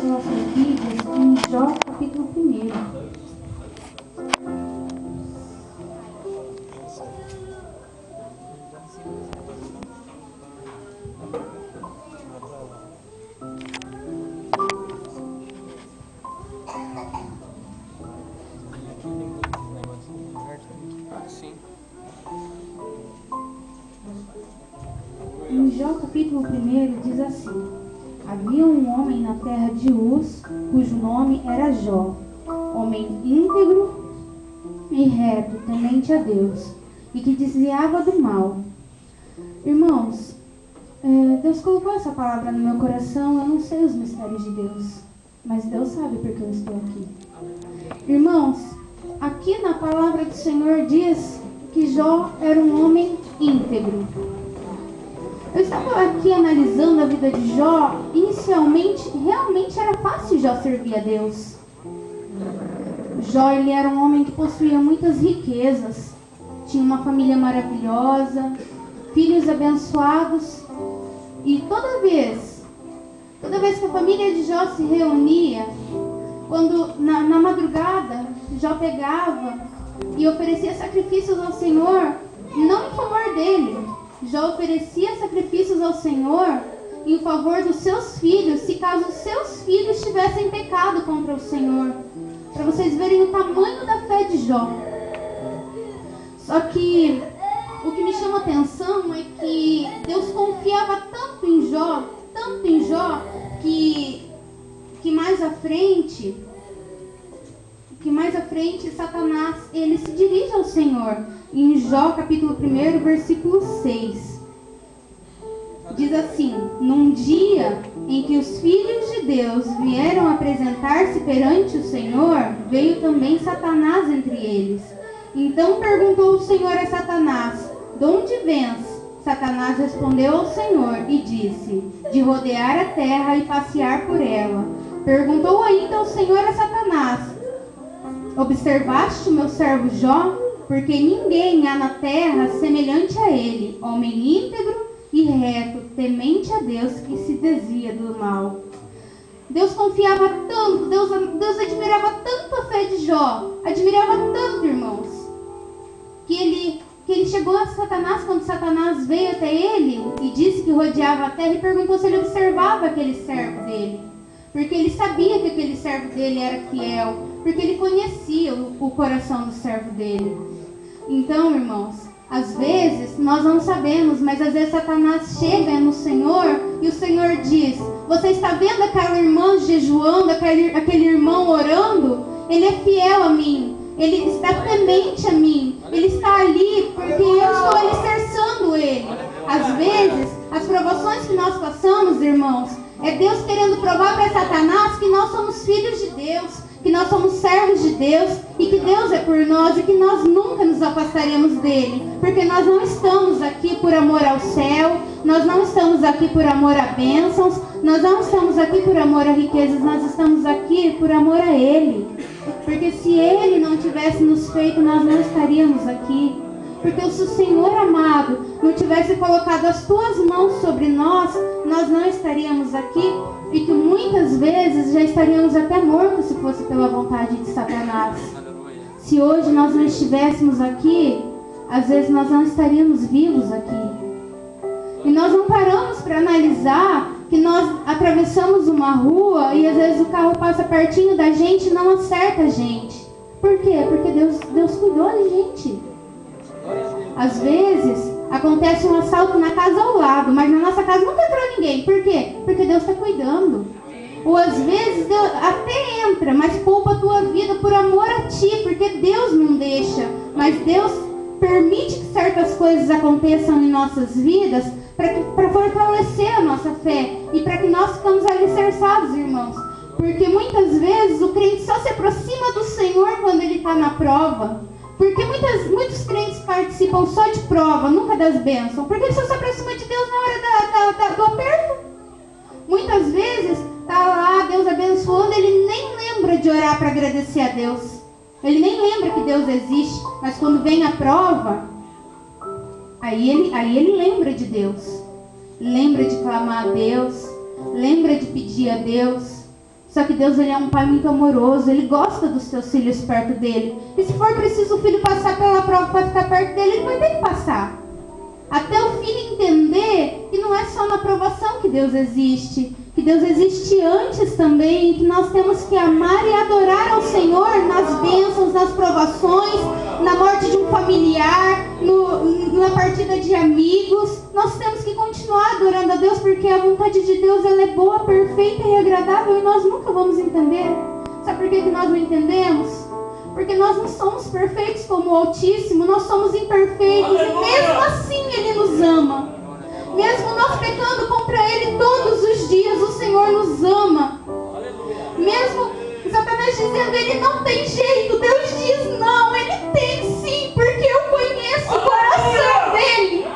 vossas Bíblias em Jó, capítulo 1. Em Jó capítulo 1 diz assim: havia um homem na terra de Uz, cujo nome era Jó, homem íntegro e reto, temente a Deus, e que desviava do mal. Irmãos, Deus colocou essa palavra no meu coração. Eu não sei os mistérios de Deus, mas Deus sabe porque eu estou aqui. Irmãos, aqui na palavra do Senhor diz que Jó era um homem íntegro. Eu estava aqui analisando a vida de Jó. Inicialmente, realmente era fácil Jó servir a Deus. Jó, ele era um homem que possuía muitas riquezas, tinha uma família maravilhosa, filhos abençoados, e toda vez que a família de Jó se reunia, quando na madrugada Jó pegava e oferecia sacrifícios ao Senhor, não em favor dele. Jó oferecia sacrifícios ao Senhor em favor dos seus filhos, se caso os seus filhos tivessem pecado contra o Senhor. Para vocês verem o tamanho da fé de Jó. Só que o que me chama a atenção é que Deus confiava tanto em Jó, que mais à frente Satanás, ele se dirige ao Senhor. Em Jó capítulo 1, versículo 6. Diz assim: num dia em que os filhos de Deus vieram apresentar-se perante o Senhor, veio também Satanás entre eles. Então perguntou o Senhor a Satanás: de onde vens? Satanás respondeu ao Senhor e disse: de rodear a terra e passear por ela. Perguntou ainda o Senhor a Satanás: observaste o meu servo Jó? Porque ninguém há na terra semelhante a ele, homem íntegro e reto, temente a Deus, que se desvia do mal. Deus confiava tanto, Deus admirava tanto a fé de Jó, admirava tanto, irmãos, que ele chegou a Satanás, quando Satanás veio até ele e disse que rodeava a terra, e perguntou se ele observava aquele servo dele. Porque ele sabia que aquele servo dele era fiel, porque ele conhecia o coração do servo dele. Então, irmãos, às vezes nós não sabemos, mas às vezes Satanás chega no Senhor e o Senhor diz: você está vendo aquela irmã jejuando, aquele irmão orando? Ele é fiel a mim, ele está temente a mim, ele está ali porque eu estou alicerçando ele. Às vezes, as provações que nós passamos, irmãos, é Deus querendo provar para Satanás que nós somos filhos de Deus, que nós somos servos de Deus e que Deus é por nós e que nós nunca nos afastaremos dele, porque nós não estamos aqui por amor ao céu, nós não estamos aqui por amor a bênçãos, nós não estamos aqui por amor a riquezas, nós estamos aqui por amor a ele, porque se ele não tivesse nos feito, nós não estaríamos aqui. Porque se o Senhor amado não tivesse colocado as tuas mãos sobre nós, nós não estaríamos aqui, e que muitas vezes já estaríamos até mortos se fosse pela vontade de Satanás. Se hoje nós não estivéssemos aqui, às vezes nós não estaríamos vivos aqui. E nós não paramos para analisar que nós atravessamos uma rua e às vezes o carro passa pertinho da gente e não acerta a gente. Por quê? Porque Deus cuidou da gente. Às vezes acontece um assalto na casa ao lado, mas na nossa casa nunca entrou ninguém. Por quê? Porque Deus está cuidando. Ou às vezes Deus até entra, mas poupa a tua vida por amor a ti, porque Deus não deixa. Mas Deus permite que certas coisas aconteçam em nossas vidas para fortalecer a nossa fé e para que nós ficamos alicerçados, irmãos. Porque muitas vezes o crente só se aproxima do Senhor quando ele está na prova. Porque muitos crentes participam só de prova, nunca das bênçãos. Porque ele só se aproxima de Deus na hora do aperto. Muitas vezes está lá Deus abençoando, ele nem lembra de orar para agradecer a Deus. Ele nem lembra que Deus existe. Mas quando vem a prova, aí ele lembra de Deus. Lembra de clamar a Deus. Lembra de pedir a Deus. Só que Deus, ele é um pai muito amoroso, ele gosta dos seus filhos perto dele. E se for preciso o filho passar pela prova para ficar perto dele, ele vai ter que passar. Até o filho entender que não é só na provação que Deus existe, que Deus existe antes também, que nós temos que amar e adorar ao Senhor nas bênçãos, nas provações, na morte de um familiar, na partida de amigos. Nós temos que continuar adorando a Deus, porque a vontade de Deus, ela é boa, perfeita e agradável, e nós nunca vamos entender. Sabe por que nós não entendemos? Porque nós não somos perfeitos como o Altíssimo, nós somos imperfeitos. Aleluia. E mesmo assim Ele nos ama. Mesmo nós pecando contra Ele todos os dias, o Senhor nos ama. Aleluia. Mesmo Satanás dizendo, Ele não tem jeito, Deus diz não, Ele tem sim, porque eu conheço o coração dEle.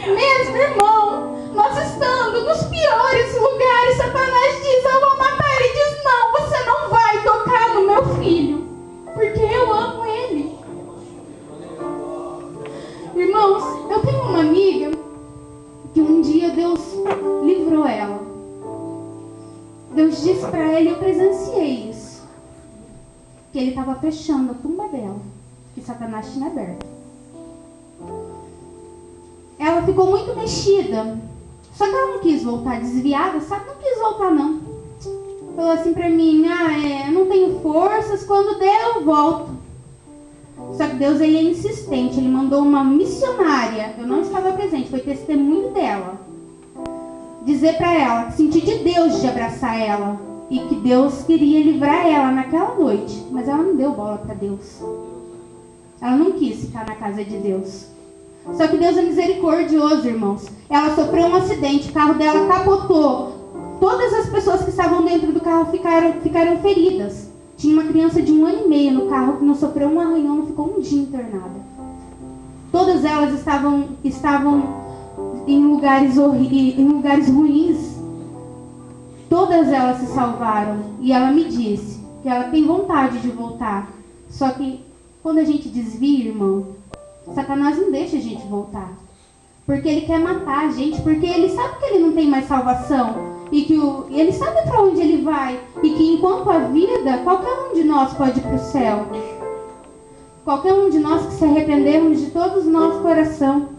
Mesmo, irmão, nós estando nos piores lugares, Satanás diz, eu vou matar. Ele diz, não, você não vai tocar no meu filho, porque eu amo ele. Irmãos, eu tenho uma amiga que um dia Deus livrou ela. Deus disse para ele, eu presenciei isso, que ele estava fechando a tumba dela, que Satanás tinha aberto. Ela ficou muito mexida, só que ela não quis voltar, desviada, sabe? Não quis voltar não. Falou assim pra mim, eu não tenho forças, quando der eu volto. Só que Deus, ele é insistente, ele mandou uma missionária, eu não estava presente, foi testemunho dela, dizer pra ela, sentir de Deus de abraçar ela, e que Deus queria livrar ela naquela noite, mas ela não deu bola pra Deus. Ela não quis ficar na casa de Deus. Só que Deus é misericordioso, irmãos. Ela sofreu um acidente, o carro dela capotou. Todas as pessoas que estavam dentro do carro ficaram feridas. Tinha uma criança de 1 ano e meio no carro que não sofreu um arranhão, não ficou um dia internada. Todas elas estavam em lugares ruins. Todas elas se salvaram. E ela me disse que ela tem vontade de voltar. Só que quando a gente desvia, irmão, Satanás não deixa a gente voltar. Porque ele quer matar a gente. Porque ele sabe que ele não tem mais salvação. E que ele sabe para onde ele vai. E que enquanto a vida, qualquer um de nós pode ir para o céu. Qualquer um de nós que se arrependermos de todo o nosso coração.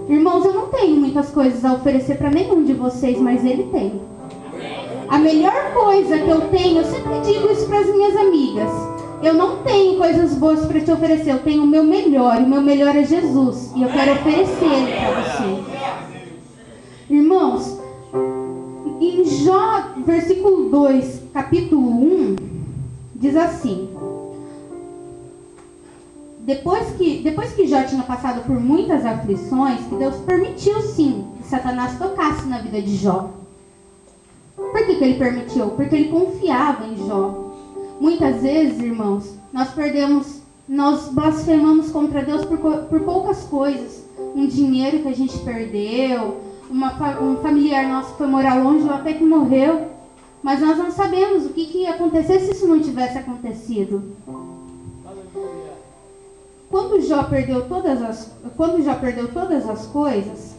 Irmãos, eu não tenho muitas coisas a oferecer para nenhum de vocês, mas ele tem. A melhor coisa que eu tenho, eu sempre digo isso para as minhas amigas. Eu não tenho coisas boas para te oferecer, eu tenho o meu melhor, e o meu melhor é Jesus, e eu quero oferecer ele para você. Irmãos, em Jó, versículo 2, capítulo 1, diz assim: Depois que Jó tinha passado por muitas aflições, que Deus permitiu sim que Satanás tocasse na vida de Jó. Por que ele permitiu? Porque ele confiava em Jó. Muitas vezes, irmãos, nós blasfemamos contra Deus por poucas coisas. Um dinheiro que a gente perdeu, um familiar nosso que foi morar longe ou até que morreu. Mas nós não sabemos o que ia acontecer se isso não tivesse acontecido. Quando Jó perdeu todas as coisas,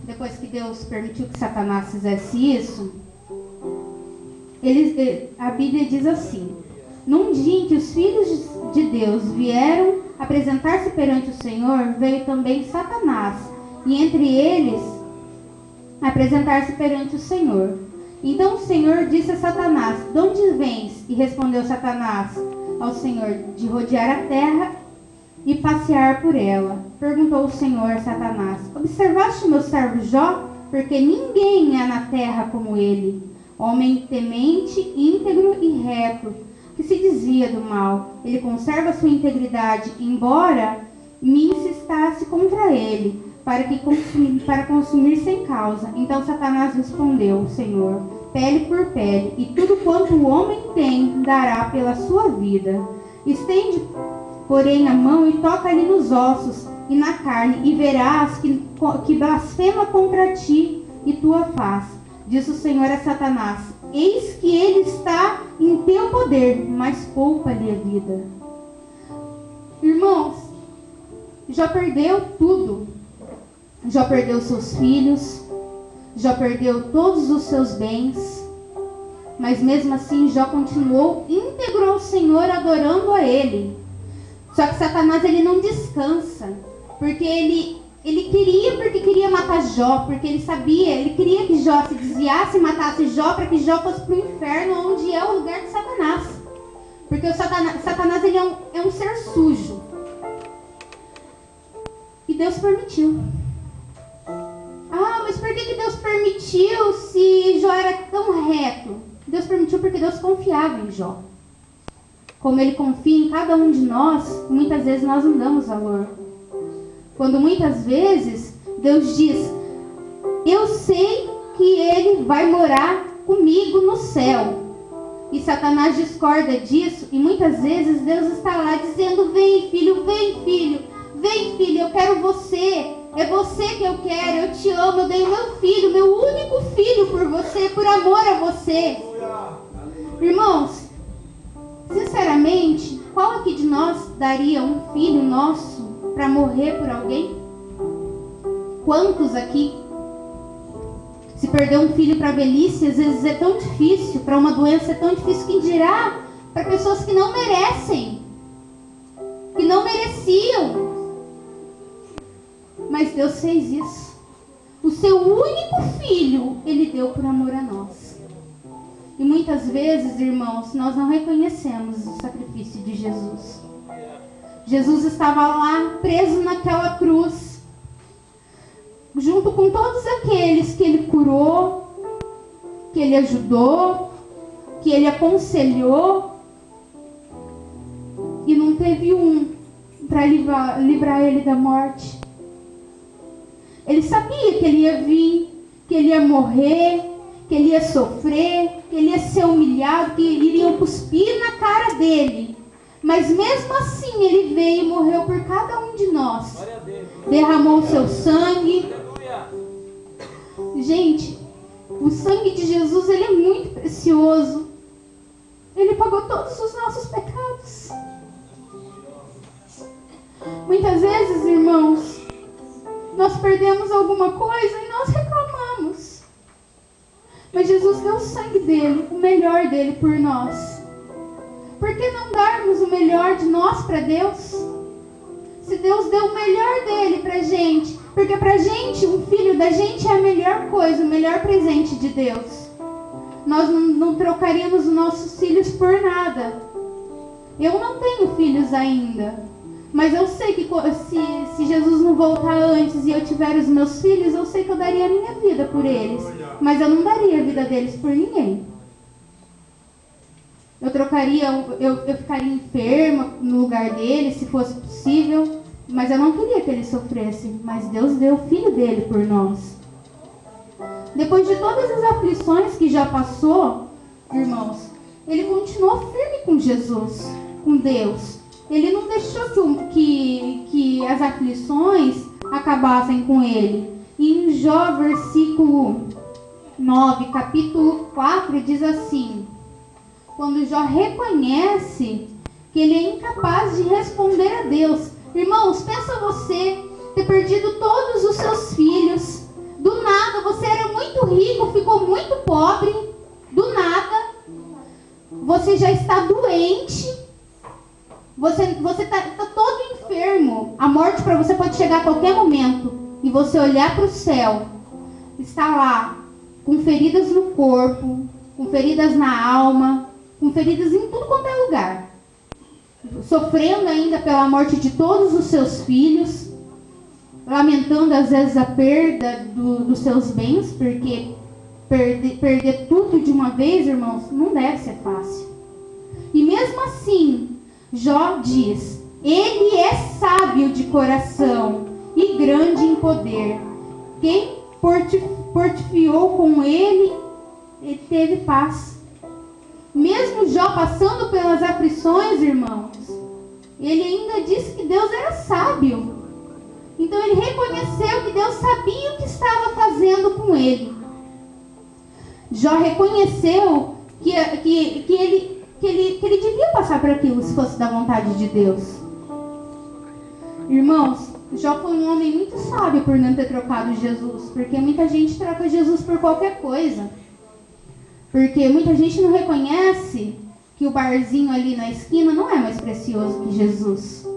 depois que Deus permitiu que Satanás fizesse isso, a Bíblia diz assim: num dia em que os filhos de Deus vieram apresentar-se perante o Senhor, veio também Satanás, e entre eles apresentar-se perante o Senhor. Então o Senhor disse a Satanás: de onde vens? E respondeu Satanás ao Senhor: de rodear a terra e passear por ela. Perguntou o Senhor a Satanás: observaste meu servo Jó? Porque ninguém há na terra como ele, homem temente, íntegro e reto, que se desvia do mal. Ele conserva sua integridade, embora me insistasse contra ele, para consumir sem causa. Então Satanás respondeu: Senhor, pele por pele, e tudo quanto o homem tem dará pela sua vida. Estende, porém, a mão e toca-lhe nos ossos e na carne, e verás que blasfema contra ti e tua face. Disse o Senhor a Satanás: eis que ele está em teu poder, mas poupa-lhe a vida. Irmãos, Jó perdeu tudo. Jó perdeu seus filhos, Jó perdeu todos os seus bens, Mas mesmo assim, Jó continuou íntegro ao Senhor, adorando a Ele. Só que Satanás, ele não descansa. Porque ele queria matar Jó. Porque ele sabia, ele queria que Jó se desviasse e matasse Jó, para que Jó fosse para o inferno, onde é o lugar de Satanás. Porque o Satanás ele é um ser sujo. E Deus permitiu. Ah, mas por que Deus permitiu se Jó era tão reto? Deus permitiu porque Deus confiava em Jó. Como Ele confia em cada um de nós, muitas vezes nós não damos valor. Quando muitas vezes Deus diz: eu sei que Ele vai morar comigo no céu. E Satanás discorda disso, e muitas vezes Deus está lá dizendo: vem filho, eu quero você. É você que eu quero, eu te amo, eu dei meu filho, meu único filho por você, por amor a você. Irmãos, sinceramente, qual aqui de nós daria um filho nosso para morrer por alguém? Quantos aqui? Se perder um filho para a velhice, às vezes é tão difícil, para uma doença é tão difícil, que dirá para pessoas que não merecem, que não mereciam. Mas Deus fez isso. O seu único filho, Ele deu por amor a nós. E muitas vezes, irmãos, nós não reconhecemos o sacrifício de Jesus. Jesus estava lá, preso naquela cruz, junto com todos aqueles que Ele curou, que Ele ajudou, que Ele aconselhou. E não teve um para livrar Ele da morte. Ele sabia que Ele ia vir, que Ele ia morrer, que Ele ia sofrer, que Ele ia ser humilhado, que iriam cuspir na cara dele. Mas mesmo assim Ele veio e morreu por cada um de nós. Derramou o seu sangue. Gente, o sangue de Jesus, ele é muito precioso. Ele pagou todos os nossos pecados. Muitas vezes, irmãos, nós perdemos alguma coisa e nós reclamamos. Mas Jesus deu o sangue dele, o melhor dele por nós. Por que não darmos o melhor de nós para Deus? Se Deus deu o melhor dele pra gente, porque pra gente, um filho da gente é a melhor coisa, o melhor presente de Deus. Nós não trocaríamos os nossos filhos por nada. Eu não tenho filhos ainda. Mas eu sei que se Jesus não voltar antes e eu tiver os meus filhos, eu sei que eu daria a minha vida por eles. Mas eu não daria a vida deles por ninguém. Eu ficaria enferma no lugar deles, se fosse possível. Mas eu não queria que eles sofressem. Mas Deus deu o filho dele por nós. Depois de todas as aflições que já passou, irmãos, ele continuou firme com Jesus, com Deus. Ele não deixou que as aflições acabassem com ele. E em Jó, versículo 9, capítulo 4, diz assim: quando Jó reconhece que ele é incapaz de responder a Deus. Irmãos, pensa você ter perdido todos os seus filhos. Do nada, você era muito rico, ficou muito pobre. Do nada, você já está doente. Você está todo enfermo. A morte para você pode chegar a qualquer momento. E você olhar para o céu, está lá, com feridas no corpo, com feridas na alma, com feridas em tudo quanto é lugar. Sofrendo ainda pela morte de todos os seus filhos. Lamentando às vezes a perda dos seus bens, porque perder tudo de uma vez, irmãos, não deve ser fácil. E mesmo assim, Jó diz: ele é sábio de coração e grande em poder. Quem fortificou com ele teve paz. Mesmo Jó passando pelas aflições, irmãos, ele ainda disse que Deus era sábio. Então ele reconheceu que Deus sabia o que estava fazendo com ele. Jó reconheceu que ele devia passar por aquilo se fosse da vontade de Deus. Irmãos, Jó foi um homem muito sábio por não ter trocado Jesus, porque muita gente troca Jesus por qualquer coisa. Porque muita gente não reconhece que o barzinho ali na esquina não é mais precioso que Jesus.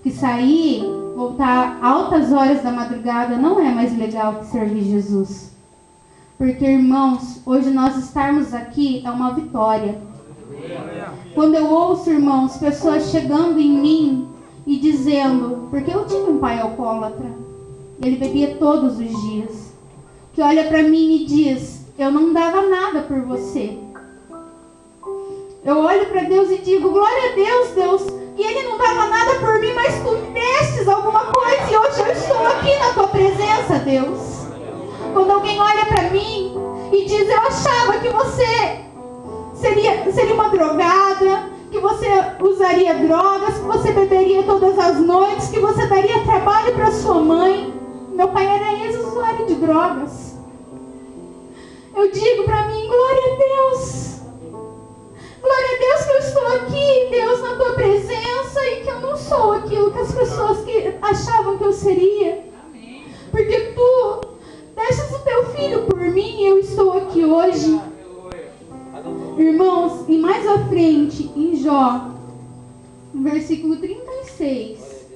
Que sair, voltar altas horas da madrugada não é mais legal que servir Jesus. Porque, irmãos, hoje nós estarmos aqui é uma vitória. Quando eu ouço, irmãos, pessoas chegando em mim e dizendo, porque eu tive um pai alcoólatra, ele bebia todos os dias, que olha para mim e diz, eu não dava nada por você. Eu olho para Deus e digo, glória a Deus, Deus, que ele não dava nada por mim, mas tu me destes alguma coisa e hoje eu estou aqui na tua presença, Deus. Quando alguém olha para mim e diz, eu achava que você seria uma drogada, que você usaria drogas, que você beberia todas as noites, que você daria trabalho para sua mãe. Meu pai era ex-usuário de drogas. Eu digo para mim, glória a Deus. Glória a Deus que eu estou aqui, Deus, na tua presença e que eu não sou aquilo que as pessoas que achavam que eu seria. Porque tu deixas o teu filho por mim e eu estou aqui hoje. Irmãos, e mais à frente, em Jó, no versículo 36.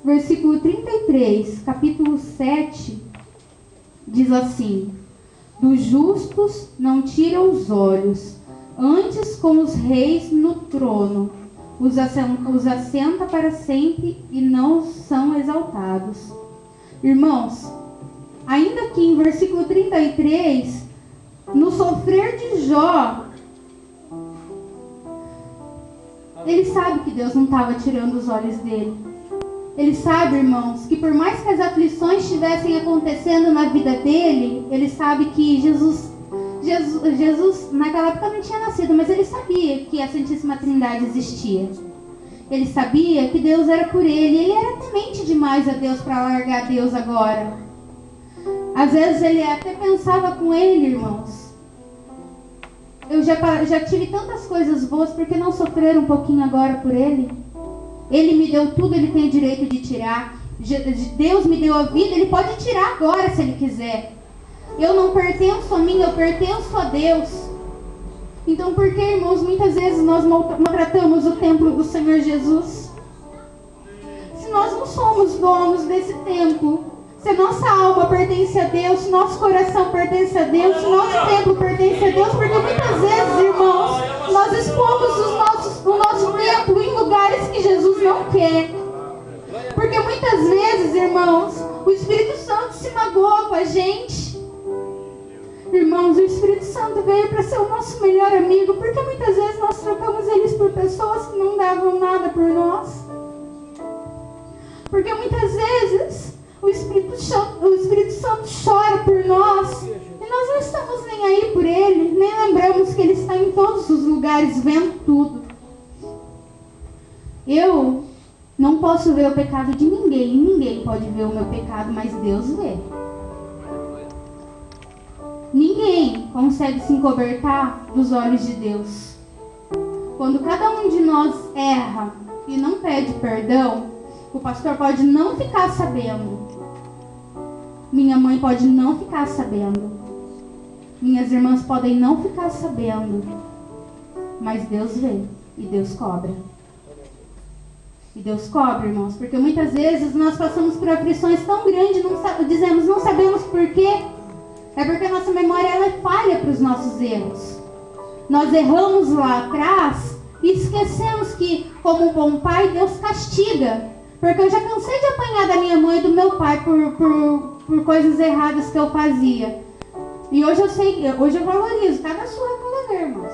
Versículo 33, capítulo 7, diz assim: dos justos não tira os olhos, antes com os reis no trono, os assenta para sempre e não são exaltados. Irmãos, ainda aqui em versículo 33, no sofrer de Jó, ele sabe que Deus não estava tirando os olhos dele. Ele sabe, irmãos, que por mais que as aflições estivessem acontecendo na vida dele, ele sabe que Jesus naquela época não tinha nascido, mas ele sabia que a Santíssima Trindade existia. Ele sabia que Deus era por ele. Ele era temente demais a Deus para largar Deus agora. Às vezes ele até pensava com ele, irmãos, eu já tive tantas coisas boas, por que não sofrer um pouquinho agora por ele? Ele me deu tudo, ele tem o direito de tirar. Deus me deu a vida, ele pode tirar agora se ele quiser. Eu não pertenço a mim, eu pertenço a Deus. Então por que, irmãos, muitas vezes nós maltratamos o templo do Senhor Jesus? Se nós não somos donos desse templo, se a nossa alma pertence a Deus, se nosso coração pertence a Deus, se nosso templo pertence a Deus, porque muitas vezes, irmãos, nós expomos o nosso templo em lugares que Jesus não quer. Porque muitas vezes, irmãos, o Espírito Santo se magoa com a gente. Irmãos, o Espírito Santo veio para ser o nosso melhor amigo, porque muitas vezes nós trocamos eles por pessoas que não davam nada por nós. Porque muitas vezes o Espírito Santo chora por nós e nós não estamos nem aí por ele, nem lembramos que ele está em todos os lugares vendo tudo. Eu não posso ver o pecado de ninguém, ninguém pode ver o meu pecado, mas Deus vê. Ninguém consegue se encobertar dos olhos de Deus. Quando cada um de nós erra e não pede perdão, o pastor pode não ficar sabendo. Minha mãe pode não ficar sabendo. Minhas irmãs podem não ficar sabendo. Mas Deus vê e Deus cobra. E Deus cobra, irmãos, porque muitas vezes nós passamos por aflições tão grandes, não sabemos por quê. É porque a nossa memória ela é falha para os nossos erros. Nós erramos lá atrás e esquecemos que, como um bom pai, Deus castiga. Porque eu já cansei de apanhar da minha mãe e do meu pai por coisas erradas que eu fazia. E hoje eu valorizo cada surra que eu levei, irmãos.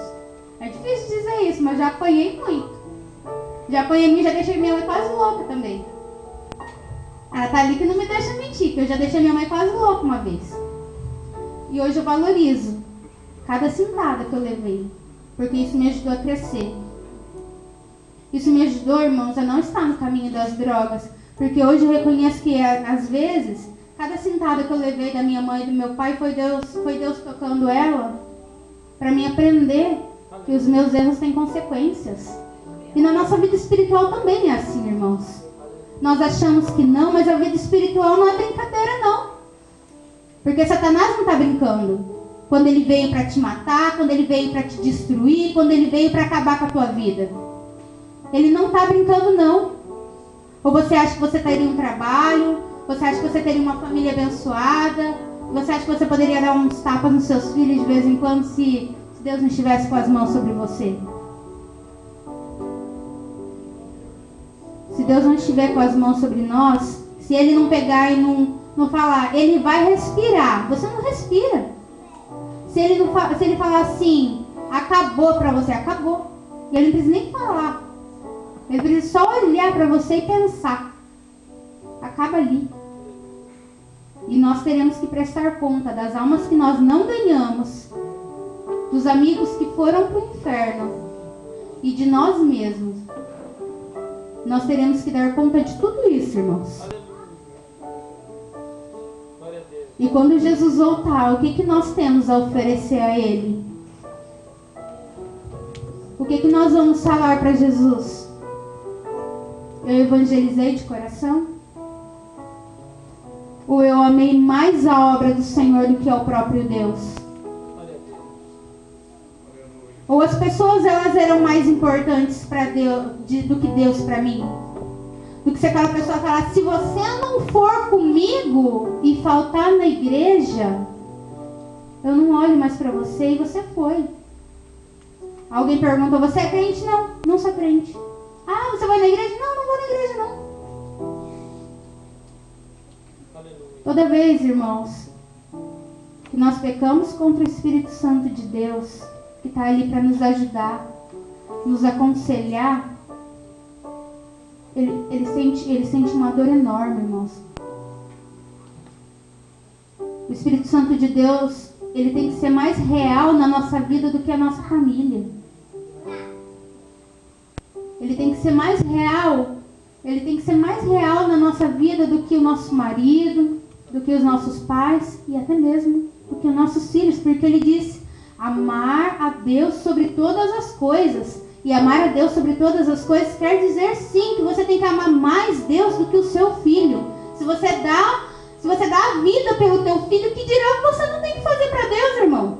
É difícil dizer isso, mas já apanhei muito. Já apanhei, já deixei minha mãe quase louca também. Ela tá ali que não me deixa mentir, que eu já deixei minha mãe quase louca uma vez. E hoje eu valorizo cada cintada que eu levei, porque isso me ajudou a crescer. Isso me ajudou, irmãos, a não estar no caminho das drogas, porque hoje eu reconheço que, às vezes, cada cintada que eu levei da minha mãe e do meu pai foi Deus tocando ela, para me aprender que os meus erros têm consequências. E na nossa vida espiritual também é assim, irmãos. Nós achamos que não, mas a vida espiritual não é brincadeira, não. Porque Satanás não está brincando. Quando ele veio para te matar, quando ele veio para te destruir, quando ele veio para acabar com a tua vida. Ele não está brincando, não. Ou você acha que você teria um trabalho, você acha que você teria uma família abençoada, você acha que você poderia dar uns tapas nos seus filhos de vez em quando se Deus não estivesse com as mãos sobre você? Se Deus não estiver com as mãos sobre nós, se Ele não pegar e não falar, Ele vai respirar. Você não respira. Se Ele falar assim, acabou para você, acabou. E Ele não precisa nem falar. Ele precisa só olhar para você e pensar. Acaba ali. E nós teremos que prestar conta das almas que nós não ganhamos, dos amigos que foram para o inferno e de nós mesmos. Nós teremos que dar conta de tudo isso, irmãos. E quando Jesus voltar, o que nós temos a oferecer a Ele? O que nós vamos falar para Jesus? Eu evangelizei de coração? Ou eu amei mais a obra do Senhor do que ao próprio Deus? Ou as pessoas elas eram mais importantes para Deus do que Deus para mim? Do que se aquela pessoa falar, se você não for comigo e faltar na igreja, eu não olho mais para você e você foi. Alguém pergunta, você é crente? Não, não sou crente. Ah, você vai na igreja? Não, não vou na igreja não. Toda vez, irmãos, que nós pecamos contra o Espírito Santo de Deus, que está ali para nos ajudar, nos aconselhar, ele sente uma dor enorme, irmãos. O Espírito Santo de Deus, ele tem que ser mais real na nossa vida do que a nossa família. Ele tem que ser mais real. Ele tem que ser mais real na nossa vida do que o nosso marido, do que os nossos pais e até mesmo do que os nossos filhos, porque ele diz amar a Deus sobre todas as coisas. E amar a Deus sobre todas as coisas quer dizer sim que você tem que amar mais Deus do que o seu filho. Se você dá a vida pelo teu filho, que dirá que você não tem que fazer para Deus, irmão?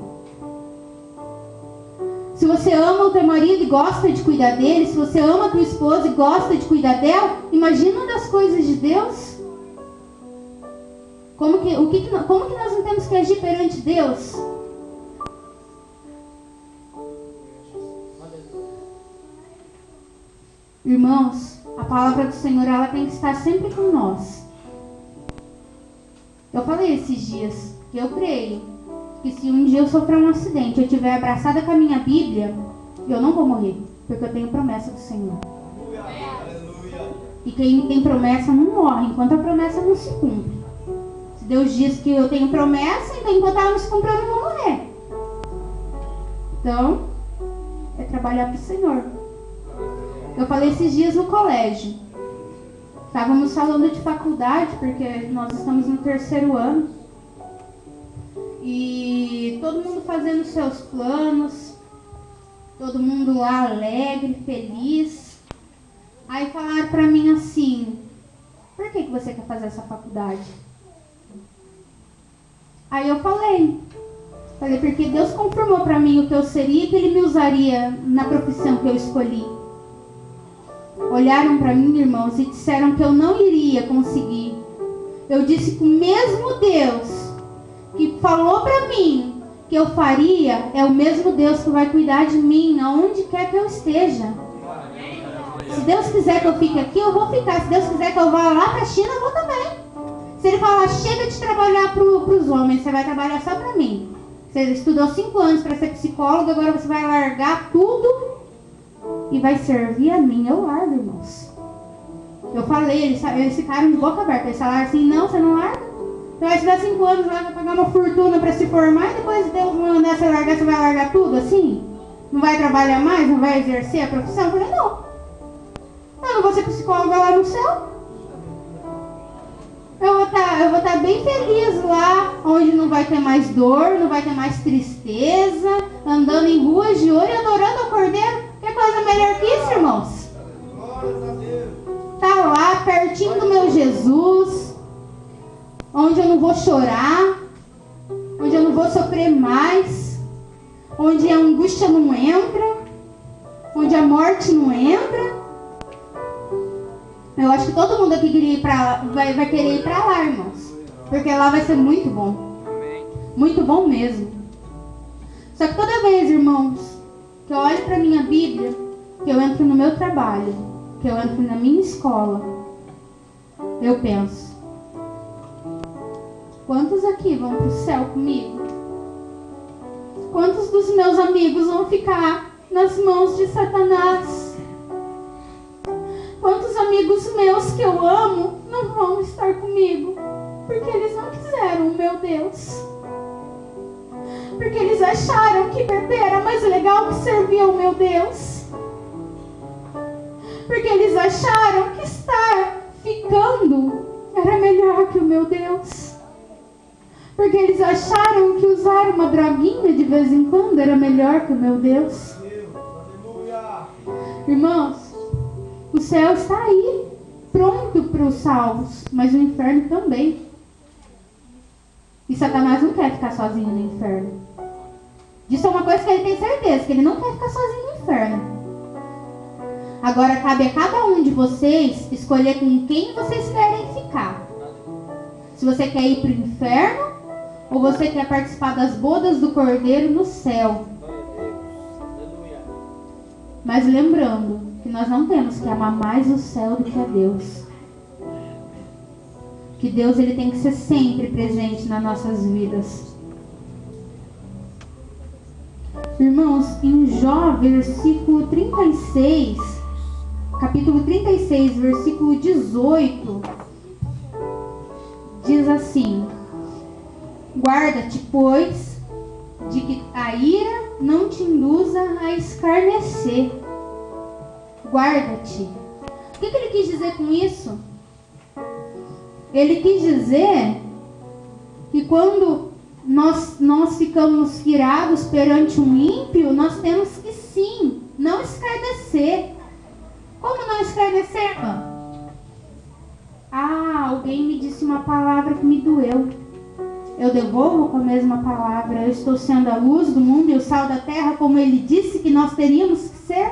Se você ama o teu marido e gosta de cuidar dele, se você ama a tua esposa e gosta de cuidar dela, imagina das coisas de Deus. Como que nós não temos que agir perante Deus? Irmãos, a palavra do Senhor, ela tem que estar sempre com nós. Eu falei esses dias que eu creio que se um dia eu sofrer um acidente, eu estiver abraçada com a minha Bíblia, eu não vou morrer, porque eu tenho promessa do Senhor. E quem tem promessa não morre, enquanto a promessa não se cumpre. Se Deus diz que eu tenho promessa, então enquanto ela não se cumpre, eu não vou morrer. Então, é trabalhar para o Senhor. Eu falei esses dias no colégio. Estávamos falando de faculdade, porque nós estamos no 3º ano. E todo mundo fazendo seus planos. Todo mundo lá alegre, feliz. Aí falaram pra mim assim, por que você quer fazer essa faculdade? Aí eu falei, porque Deus confirmou pra mim o que eu seria e que Ele me usaria na profissão que eu escolhi. Olharam para mim, irmãos, e disseram que eu não iria conseguir. Eu disse que o mesmo Deus que falou para mim que eu faria, é o mesmo Deus que vai cuidar de mim, aonde quer que eu esteja. Se Deus quiser que eu fique aqui, eu vou ficar. Se Deus quiser que eu vá lá para a China, eu vou também. Se Ele falar, chega de trabalhar para os homens, você vai trabalhar só para mim. Você estudou 5 anos para ser psicólogo, agora você vai largar tudo e vai servir a mim. Eu largo, irmãos. Eu falei, eles ficaram de boca aberta. Eles falaram assim, não, você não larga? Você vai estudar 5 anos lá, vai pagar uma fortuna para se formar e depois Deus mandar você largar, você vai largar tudo assim? Não vai trabalhar mais? Não vai exercer a profissão? Eu falei, não. Eu não vou ser psicóloga lá no céu. Eu vou estar bem feliz lá, onde não vai ter mais dor, não vai ter mais tristeza, andando em ruas de ouro e adorando ao Cordeiro. Que coisa melhor que isso, irmãos? Tá lá, pertinho do meu Jesus, onde eu não vou chorar, vou sofrer mais, onde a angústia não entra, onde a morte não entra. Eu acho que todo mundo aqui vai querer ir para lá, irmãos, porque lá vai ser muito bom, muito bom mesmo. Só que toda vez, irmãos, que eu olho para minha Bíblia, que eu entro no meu trabalho, que eu entro na minha escola, eu penso: quantos aqui vão para o céu comigo? Quantos dos meus amigos vão ficar nas mãos de Satanás? Quantos amigos meus que eu amo não vão estar comigo? Porque eles não quiseram o meu Deus. Porque eles acharam que beber era mais legal que servir ao meu Deus. Porque eles acharam que estar ficando era melhor que o meu Deus. Porque eles acharam que usar uma droguinha de vez em quando era melhor que o meu Deus. Irmãos, o céu está aí, pronto para os salvos, mas o inferno também. E Satanás não quer ficar sozinho no inferno. Disso é uma coisa que ele tem certeza, que ele não quer ficar sozinho no inferno. Agora cabe a cada um de vocês escolher com quem vocês querem ficar. Se você quer ir para o inferno, ou você quer participar das bodas do Cordeiro no céu. Mas lembrando que nós não temos que amar mais o céu do que a Deus. Que Deus ele tem que ser sempre presente nas nossas vidas. Irmãos, em Jó, versículo 36, capítulo 36, versículo 18, diz assim: guarda-te, pois, de que a ira não te induza a escarnecer. Guarda-te. O que ele quis dizer com isso? Ele quis dizer que quando nós ficamos irados perante um ímpio, nós temos que sim, não escarnecer. Como não escarnecer, irmã? Alguém me disse uma palavra que me doeu. Eu devolvo com a mesma palavra. Eu estou sendo a luz do mundo e o sal da terra, como ele disse que nós teríamos que ser.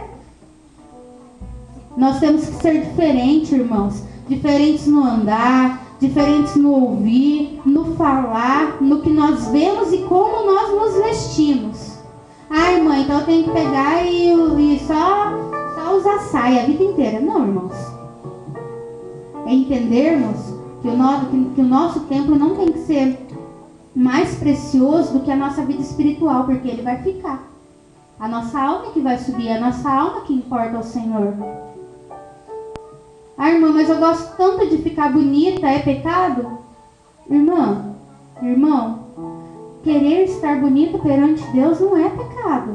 Nós temos que ser diferentes, irmãos. Diferentes no andar, diferentes no ouvir, no falar, no que nós vemos e como nós nos vestimos. Irmã, então eu tenho que pegar e só usar saia a vida inteira. Não, irmãos. É entendermos que o nosso templo não tem que ser mais precioso do que a nossa vida espiritual, porque ele vai ficar. A nossa alma é que vai subir, a nossa alma que importa ao Senhor. Irmã, mas eu gosto tanto de ficar bonita, é pecado? Irmão, querer estar bonita perante Deus não é pecado.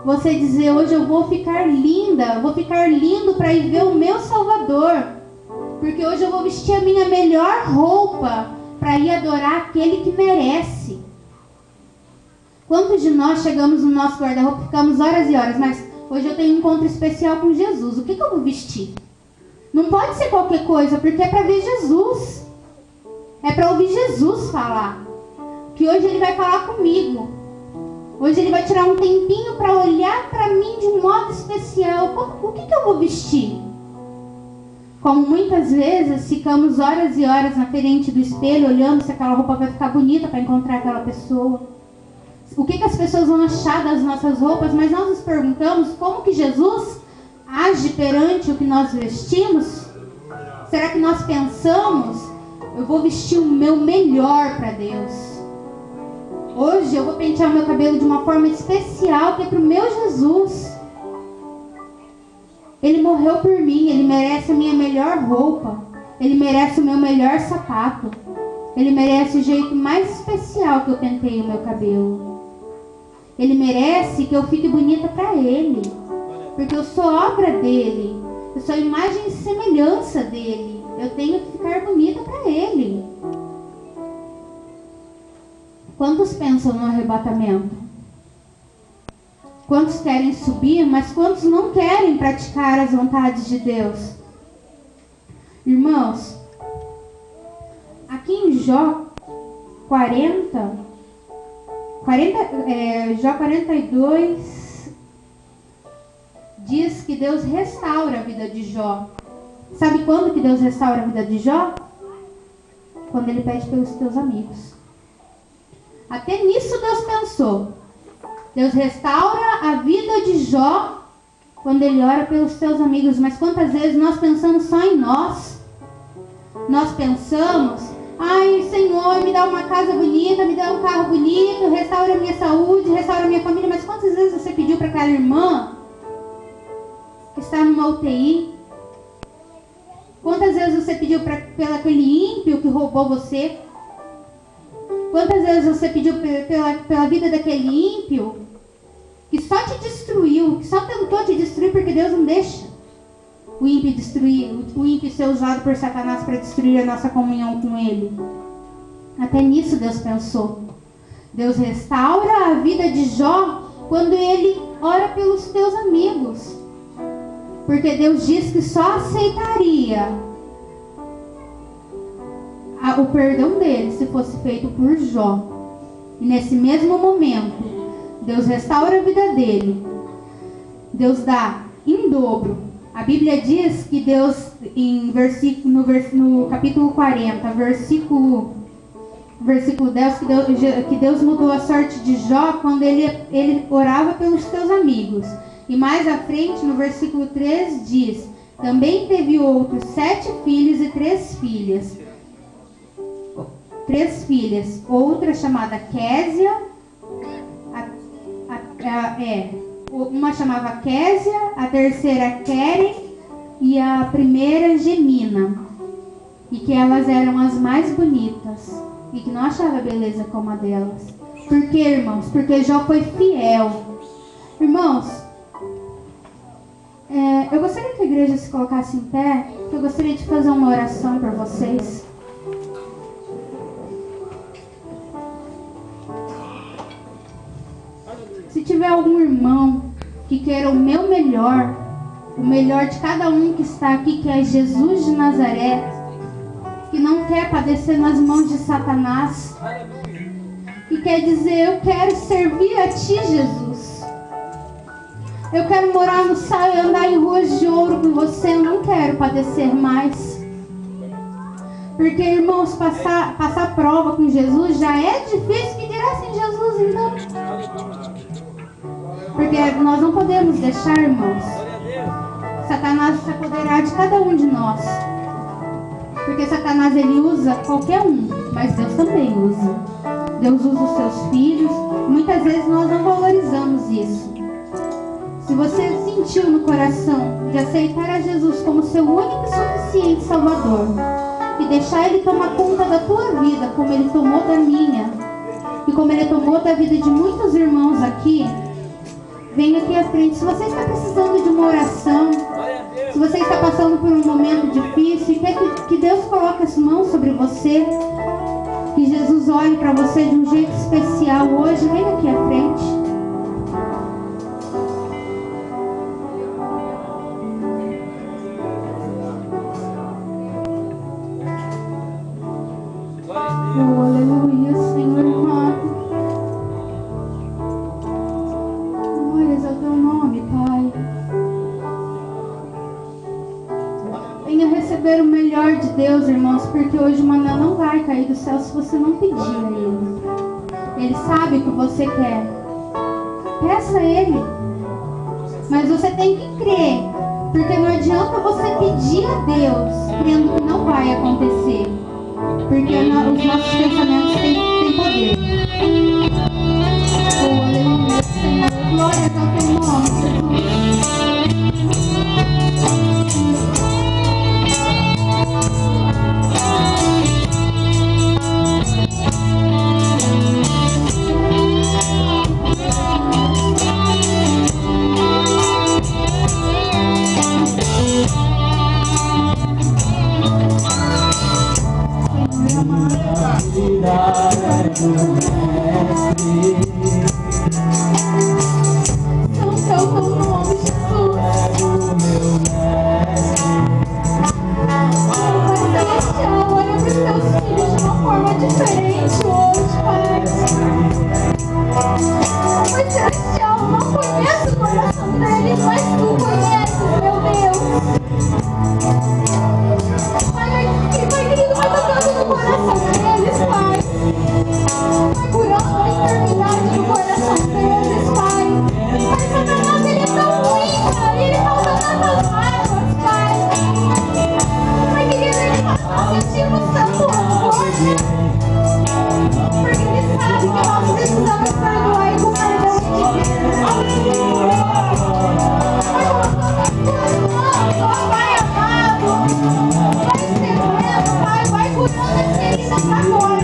Você dizer, hoje eu vou ficar linda, vou ficar lindo para ir ver o meu Salvador, porque hoje eu vou vestir a minha melhor roupa para ir adorar aquele que merece. Quantos de nós chegamos no nosso guarda-roupa e ficamos horas e horas, mas hoje eu tenho um encontro especial com Jesus, o que eu vou vestir? Não pode ser qualquer coisa, porque é para ver Jesus. É para ouvir Jesus falar. Que hoje ele vai falar comigo. Hoje ele vai tirar um tempinho para olhar para mim de um modo especial. O que eu vou vestir? Como muitas vezes ficamos horas e horas na frente do espelho, olhando se aquela roupa vai ficar bonita para encontrar aquela pessoa. O que as pessoas vão achar das nossas roupas, mas nós nos perguntamos como que Jesus age perante o que nós vestimos? Será que nós pensamos, eu vou vestir o meu melhor para Deus? Hoje eu vou pentear o meu cabelo de uma forma especial, que é para o meu Jesus. Ele morreu por mim, ele merece a minha melhor roupa. Ele merece o meu melhor sapato. Ele merece o jeito mais especial que eu penteie o meu cabelo. Ele merece que eu fique bonita para ele. Porque eu sou obra dele. Eu sou imagem e semelhança dele. Eu tenho que ficar bonita para ele. Quantos pensam no arrebatamento? Quantos querem subir, mas quantos não querem praticar as vontades de Deus? Irmãos, aqui em Jó 40, Jó 42 diz que Deus restaura a vida de Jó. Sabe quando que Deus restaura a vida de Jó? Quando ele pede pelos teus amigos. Até nisso Deus pensou. Deus restaura a vida de Jó quando ele ora pelos teus amigos. Mas quantas vezes nós pensamos só em nós? Nós pensamos: ai, Senhor, me dá uma casa bonita, me dá um carro bonito, restaura a minha saúde, restaura a minha família. Mas quantas vezes você pediu para aquela irmã que está numa UTI? Quantas vezes você pediu pelo aquele ímpio que roubou você? Quantas vezes você pediu pela vida daquele ímpio que só te destruiu, que só tentou te destruir, porque Deus não deixa o ímpio destruir, o ímpio ser usado por Satanás para destruir a nossa comunhão com Ele? Até nisso Deus pensou. Deus restaura a vida de Jó quando ele ora pelos teus amigos. Porque Deus diz que só aceitaria o perdão dele se fosse feito por Jó. E nesse mesmo momento, Deus restaura a vida dele. Deus dá em dobro. A Bíblia diz que Deus, no capítulo 40, versículo 10, que Deus mudou a sorte de Jó quando ele orava pelos teus amigos. E mais à frente, no versículo 3, diz: também teve outros 7 filhos e 3 filhas. 3 filhas. Outra chamada Késia, uma chamava Késia, a terceira Queren e a primeira Gemina. E que elas eram as mais bonitas. E que não achava beleza como a delas. Por quê, irmãos? Porque Jó foi fiel. Irmãos, eu gostaria que a igreja se colocasse em pé, porque eu gostaria de fazer uma oração por vocês. Se tiver algum irmão que queira o meu melhor, o melhor de cada um que está aqui, que é Jesus de Nazaré, que não quer padecer nas mãos de Satanás, que quer dizer: eu quero servir a Ti, Jesus. Eu quero morar no céu e andar em ruas de ouro com você. Eu não quero padecer mais. Porque, irmãos, passar prova com Jesus já é difícil, que dirá sem Jesus, então. Porque nós não podemos deixar, irmãos, Satanás se apoderar de cada um de nós. Porque Satanás, ele usa qualquer um, mas Deus também usa. Deus usa os seus filhos. Muitas vezes nós não valorizamos isso. Se você sentiu no coração de aceitar a Jesus como seu único e suficiente Salvador, e deixar Ele tomar conta da tua vida, como Ele tomou da minha, e como Ele tomou da vida de muitos irmãos aqui, venha aqui à frente. Se você está precisando de uma oração, se você está passando por um momento difícil, quer que Deus coloque as mãos sobre você, que Jesus olhe para você de um jeito especial hoje, venha aqui à frente. Aleluia, Senhor amado. Glórias ao teu nome, Pai. Venha receber o melhor de Deus, irmãos, porque hoje o maná não vai cair do céu se você não pedir a Ele. Ele sabe o que você quer. Peça a Ele. Mas você tem que crer, porque não adianta você pedir a Deus crendo que não vai acontecer. Porque os nossos pensamentos têm poder. Oh, aleluia, Senhor. Glória ao teu nome, Jesus. Diferente hoje, Pai. Pai Celestial, eu não conheço o coração deles, mas Tu conheces, meu Deus. Pai querido, vai tocando no coração deles, Pai. Vai curando a enfermidade do coração deles, Pai. Pai, Satanás, ele é tão ruim, Pai. Ele falta tantas mágoas, Pai. Pai querido, ele faz sentir o santo amor. Porque ele sabe que nós precisamos perdoar e com perdão de Deus. Vai amado, vai estendendo, Pai, vai curando as feridas agora.